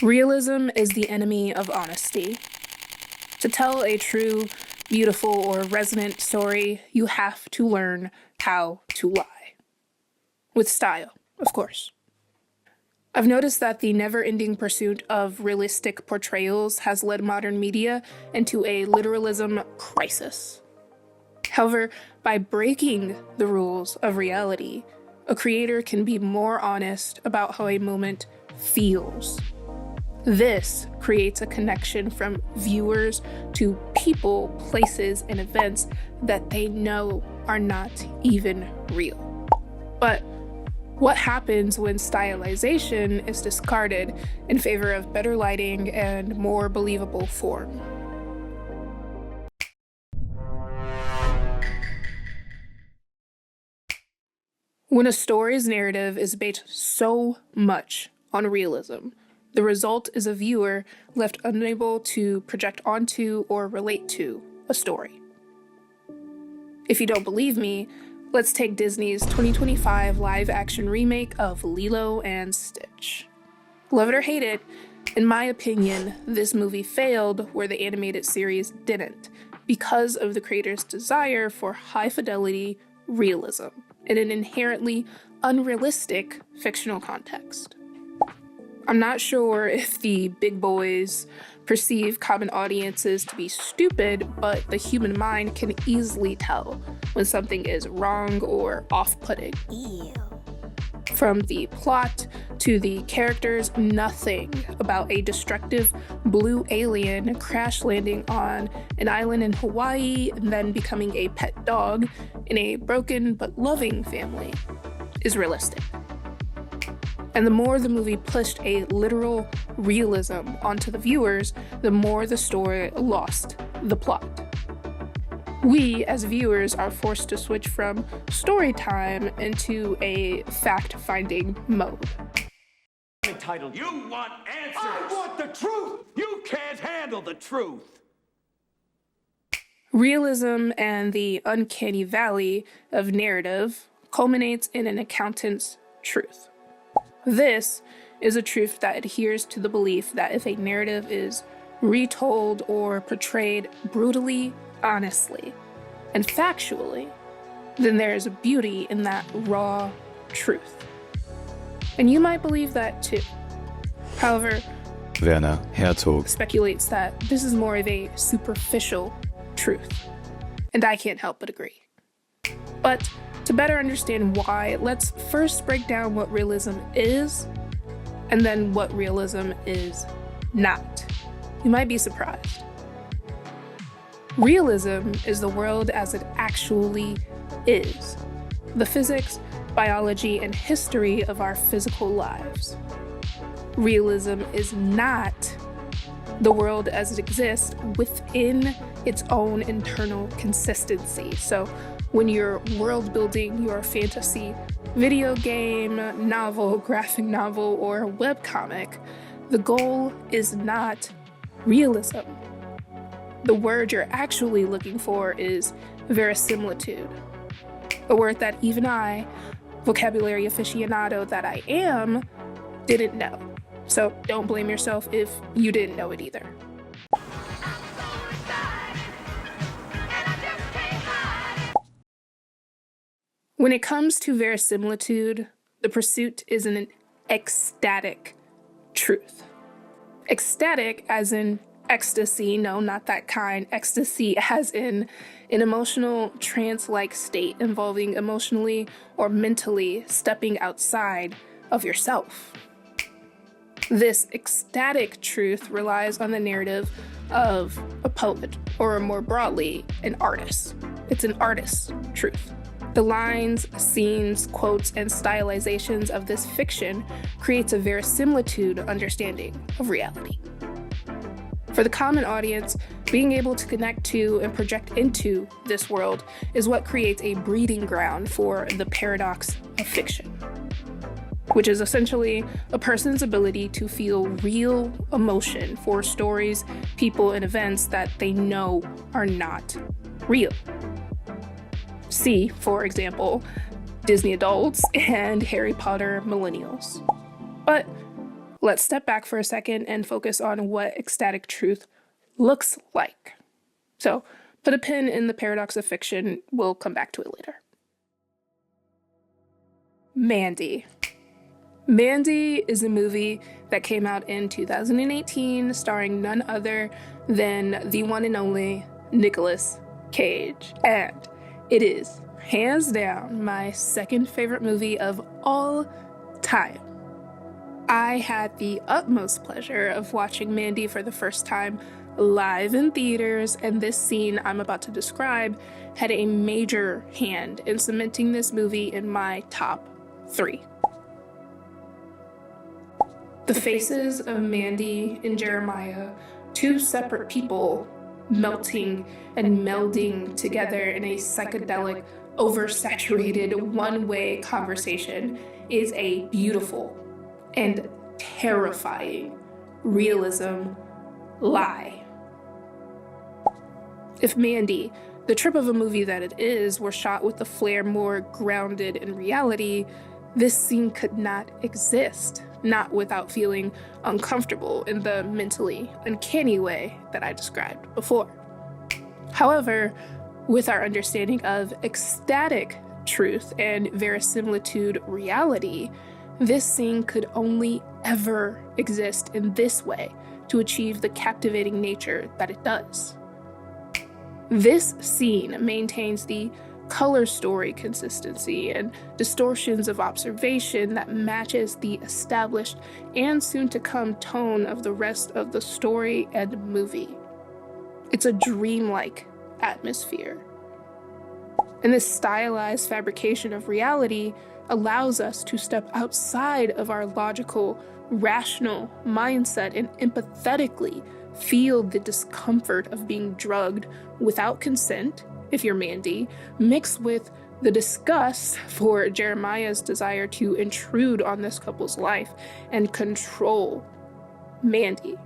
Realism is the enemy of honesty. To tell a true, beautiful, or resonant story, you have to learn how to lie. With style, of course. I've noticed that the never-ending pursuit of realistic portrayals has led modern media into a literalism crisis. However, by breaking the rules of reality, a creator can be more honest about how a moment feels. This creates a connection from viewers to people, places, and events that they know are not even real. But what happens when stylization is discarded in favor of better lighting and more believable form? When a story's narrative is based so much on realism, the result is a viewer left unable to project onto or relate to a story. If you don't believe me, let's take Disney's 2025 live-action remake of Lilo and Stitch. Love it or hate it, in my opinion, this movie failed where the animated series didn't, because of the creator's desire for high-fidelity realism in an inherently unrealistic fictional context. I'm not sure if the big boys perceive common audiences to be stupid, but the human mind can easily tell when something is wrong or off-putting. Ew. From the plot to the characters, nothing about a destructive blue alien crash landing on an island in Hawaii and then becoming a pet dog in a broken but loving family is realistic. And the more the movie pushed a literal realism onto the viewers, the more the story lost the plot. We, as viewers, are forced to switch from story time into a fact-finding mode. Entitled, you want answers! I want the truth! You can't handle the truth! Realism and the uncanny valley of narrative culminates in an accountant's truth. This is a truth that adheres to the belief that if a narrative is retold or portrayed brutally, honestly, and factually, then there is a beauty in that raw truth. And you might believe that too. However, Werner Herzog speculates that this is more of a superficial truth, and I can't help but agree. But to better understand why, let's first break down what realism is, and then what realism is not. You might be surprised. Realism is the world as it actually is. The physics, biology, and history of our physical lives. Realism is not the world as it exists within its own internal consistency. So when you're world building your fantasy video game, novel, graphic novel, or webcomic, the goal is not realism. The word you're actually looking for is verisimilitude, a word that even I, vocabulary aficionado that I am, didn't know. So don't blame yourself if you didn't know it either. When it comes to verisimilitude, the pursuit is an ecstatic truth. Ecstatic as in ecstasy, no, not that kind. Ecstasy as in an emotional trance-like state involving emotionally or mentally stepping outside of yourself. This ecstatic truth relies on the narrative of a poet, or more broadly, an artist. It's an artist's truth. The lines, scenes, quotes, and stylizations of this fiction creates a verisimilitude understanding of reality. For the common audience, being able to connect to and project into this world is what creates a breeding ground for the paradox of fiction, which is essentially a person's ability to feel real emotion for stories, people, and events that they know are not real. See, for example, Disney adults and Harry Potter millennials. But let's step back for a second and focus on what ecstatic truth looks like. So put a pin in the paradox of fiction. We'll come back to it later. Mandy. Mandy is a movie that came out in 2018 starring none other than the one and only Nicolas Cage. And it is, hands down, my second favorite movie of all time. I had the utmost pleasure of watching Mandy for the first time live in theaters, and this scene I'm about to describe had a major hand in cementing this movie in my top 3. The faces of Mandy and Jeremiah, two separate people melting and melding together in a psychedelic, oversaturated, one-way conversation, is a beautiful and terrifying realism lie. If Mandy, the trip of a movie that it is, were shot with a flair more grounded in reality, this scene could not exist, not without feeling uncomfortable in the mentally uncanny way that I described before. However, with our understanding of ecstatic truth and verisimilitude reality, this scene could only ever exist in this way to achieve the captivating nature that it does. This scene maintains the color story consistency and distortions of observation that matches the established and soon-to-come tone of the rest of the story and movie. It's a dreamlike atmosphere. And this stylized fabrication of reality allows us to step outside of our logical, rational mindset and empathetically feel the discomfort of being drugged without consent, if you're Mandy, mixed with the disgust for Jeremiah's desire to intrude on this couple's life and control Mandy.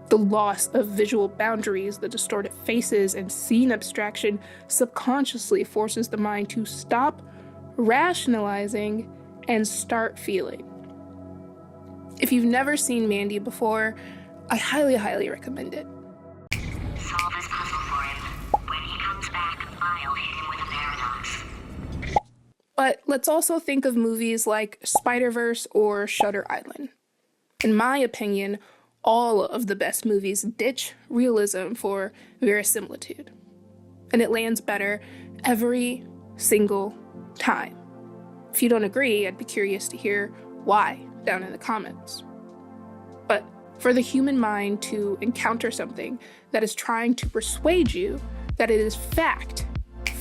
The loss of visual boundaries, the distorted faces, and scene abstraction subconsciously forces the mind to stop rationalizing and start feeling. If you've never seen Mandy before, I highly, highly recommend it. Solve this puzzle for him. When he comes back, I'll hit him with a paradox. But let's also think of movies like Spider-Verse or Shutter Island. In my opinion, all of the best movies ditch realism for verisimilitude. And it lands better every single time. If you don't agree, I'd be curious to hear why down in the comments. But for the human mind to encounter something that is trying to persuade you that it is fact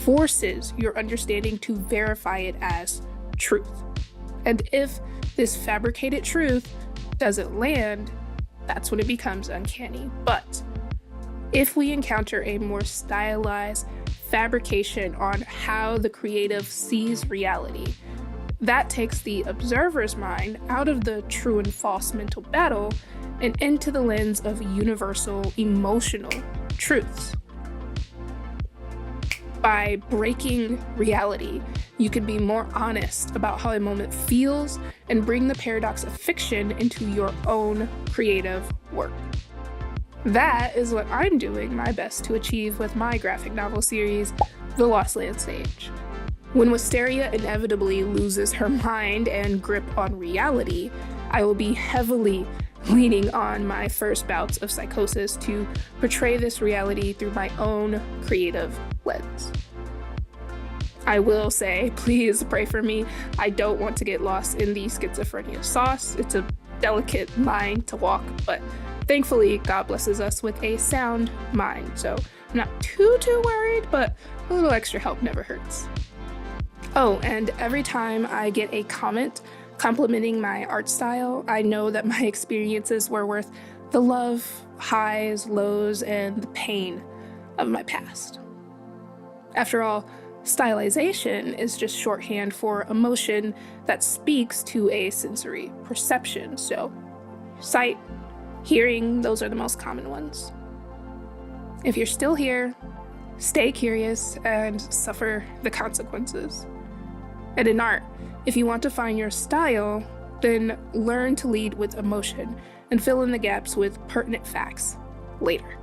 forces your understanding to verify it as truth. And if this fabricated truth doesn't land, that's when it becomes uncanny. But if we encounter a more stylized fabrication on how the creative sees reality, that takes the observer's mind out of the true and false mental battle and into the lens of universal emotional truths. By breaking reality, you can be more honest about how a moment feels and bring the paradox of fiction into your own creative work. That is what I'm doing my best to achieve with my graphic novel series, The Lost Land Stage. When Wisteria inevitably loses her mind and grip on reality, I will be heavily leaning on my first bouts of psychosis to portray this reality through my own creative lens. I will say, please pray for me. I don't want to get lost in the schizophrenia sauce. It's a delicate line to walk, but thankfully God blesses us with a sound mind, so I'm not too worried, but a little extra help never hurts. Oh, and every time I get a comment complimenting my art style, I know that my experiences were worth the love, highs, lows, and the pain of my past. After all, stylization is just shorthand for emotion that speaks to a sensory perception. So, sight, hearing, those are the most common ones. If you're still here, stay curious and suffer the consequences. And in art, if you want to find your style, Then learn to lead with emotion and fill in the gaps with pertinent facts later.